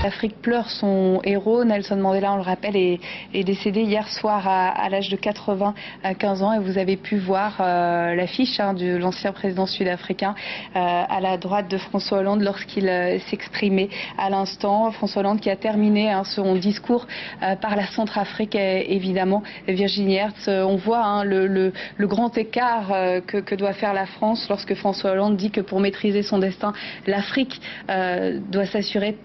L'Afrique pleure son héros. Nelson Mandela, on le rappelle, est décédé hier soir à l'âge de 95 ans. Et vous avez pu voir l'affiche de l'ancien président sud-africain à la droite de François Hollande lorsqu'il s'exprimait à l'instant. François Hollande qui a terminé son discours par la Centrafrique, évidemment. Virginie Hertz, on voit le grand écart que doit faire la France lorsque François Hollande dit que pour maîtriser son destin, l'Afrique doit assurer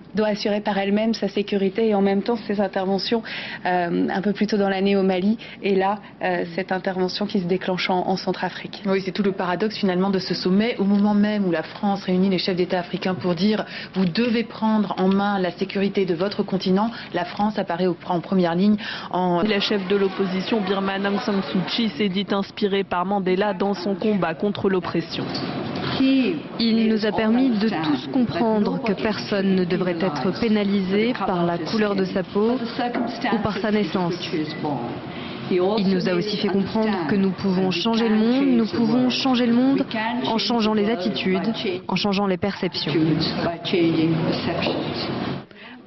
par elle-même sa sécurité et en même temps ses interventions un peu plus tôt dans l'année au Mali et là cette intervention qui se déclenche en Centrafrique. Oui, c'est tout le paradoxe finalement de ce sommet au moment même où la France réunit les chefs d'État africains pour dire vous devez prendre en main la sécurité de votre continent. La France apparaît en première ligne. La chef de l'opposition birmane Aung San Suu Kyi s'est dit inspirée par Mandela dans son combat contre l'oppression. Il nous a permis de tous comprendre que personne ne devrait être pénalisé par la couleur de sa peau ou par sa naissance. Il nous a aussi fait comprendre que nous pouvons changer le monde, nous pouvons changer le monde en changeant les attitudes, en changeant les perceptions.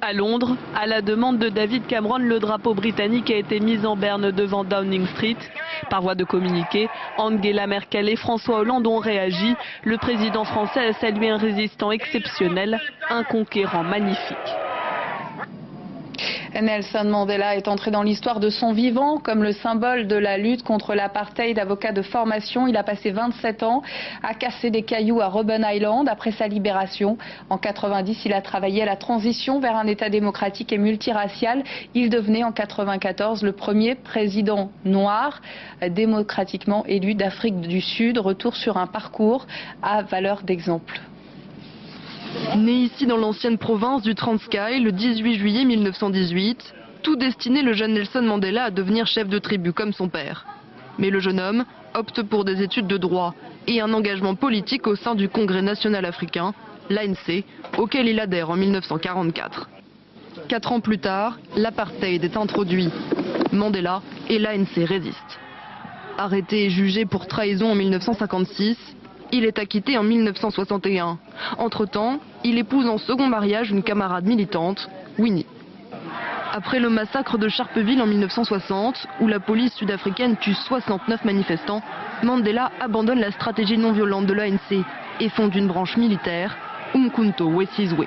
À Londres, à la demande de David Cameron, le drapeau britannique a été mis en berne devant Downing Street. Par voie de communiqué, Angela Merkel et François Hollande ont réagi. Le président français a salué un résistant exceptionnel, un conquérant magnifique. Nelson Mandela est entré dans l'histoire de son vivant comme le symbole de la lutte contre l'apartheid. Avocat de formation, il a passé 27 ans à casser des cailloux à Robben Island après sa libération. En 90, il a travaillé à la transition vers un État démocratique et multiracial. Il devenait en 94 le premier président noir démocratiquement élu d'Afrique du Sud. Retour sur un parcours à valeur d'exemple. Né ici dans l'ancienne province du Transkei le 18 juillet 1918, tout destinait le jeune Nelson Mandela à devenir chef de tribu comme son père. Mais le jeune homme opte pour des études de droit et un engagement politique au sein du Congrès national africain, l'ANC, auquel il adhère en 1944. 4 ans plus tard, l'apartheid est introduit. Mandela et l'ANC résistent. Arrêté et jugé pour trahison en 1956, il est acquitté en 1961. Entre-temps, il épouse en second mariage une camarade militante, Winnie. Après le massacre de Sharpeville en 1960, où la police sud-africaine tue 69 manifestants, Mandela abandonne la stratégie non violente de l'ANC et fonde une branche militaire, Umkhonto we Sizwe.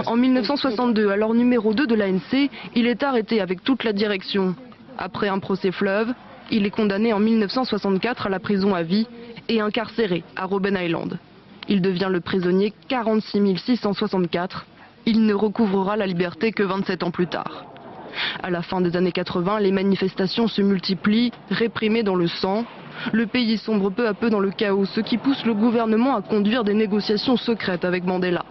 En 1962, alors numéro 2 de l'ANC, il est arrêté avec toute la direction. Après un procès fleuve, il est condamné en 1964 à la prison à vie et incarcéré à Robben Island. Il devient le prisonnier 46 664. Il ne recouvrera la liberté que 27 ans plus tard. À la fin des années 80, les manifestations se multiplient, réprimées dans le sang. Le pays sombre peu à peu dans le chaos, ce qui pousse le gouvernement à conduire des négociations secrètes avec Mandela.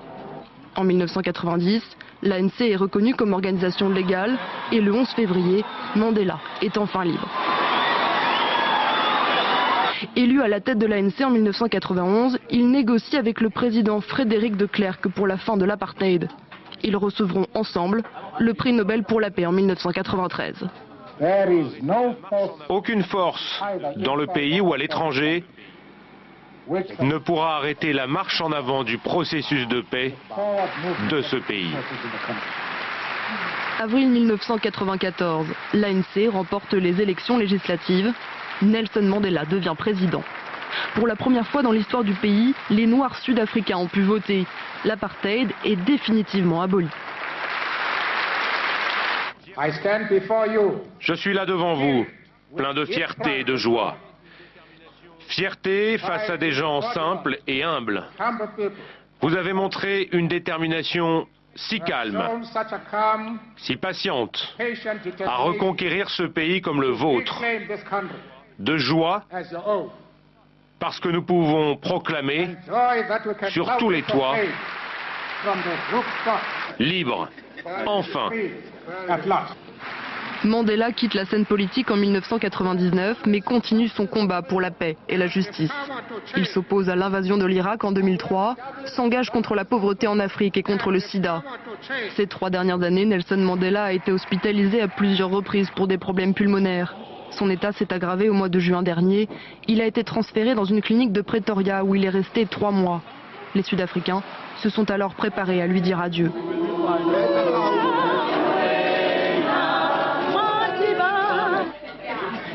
En 1990, l'ANC est reconnue comme organisation légale et le 11 février, Mandela est enfin libre. Élu à la tête de l'ANC en 1991, il négocie avec le président Frédéric de Klerk pour la fin de l'apartheid. Ils recevront ensemble le prix Nobel pour la paix en 1993. Aucune force dans le pays ou à l'étranger ne pourra arrêter la marche en avant du processus de paix de ce pays. Avril 1994, l'ANC remporte les élections législatives. Nelson Mandela devient président. Pour la première fois dans l'histoire du pays, les Noirs sud-africains ont pu voter. L'apartheid est définitivement aboli. Je suis là devant vous, plein de fierté et de joie. Fierté face à des gens simples et humbles. Vous avez montré une détermination si calme, si patiente, à reconquérir ce pays comme le vôtre. De joie, parce que nous pouvons proclamer sur tous les toits, libre, enfin. Mandela quitte la scène politique en 1999, mais continue son combat pour la paix et la justice. Il s'oppose à l'invasion de l'Irak en 2003, s'engage contre la pauvreté en Afrique et contre le sida. Ces 3 dernières années, Nelson Mandela a été hospitalisé à plusieurs reprises pour des problèmes pulmonaires. Son état s'est aggravé au mois de juin dernier. Il a été transféré dans une clinique de Pretoria où il est resté 3 mois. Les Sud-Africains se sont alors préparés à lui dire adieu.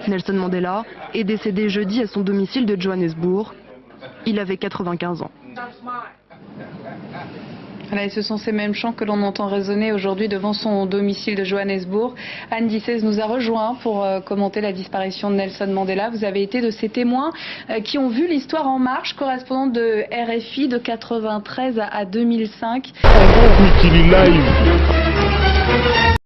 Nelson Mandela est décédé jeudi à son domicile de Johannesburg. Il avait 95 ans. Voilà, et ce sont ces mêmes chants que l'on entend résonner aujourd'hui devant son domicile de Johannesburg. Anne Dissès nous a rejoint pour commenter la disparition de Nelson Mandela. Vous avez été de ces témoins qui ont vu l'histoire en marche, correspondante de RFI de 93 à 2005.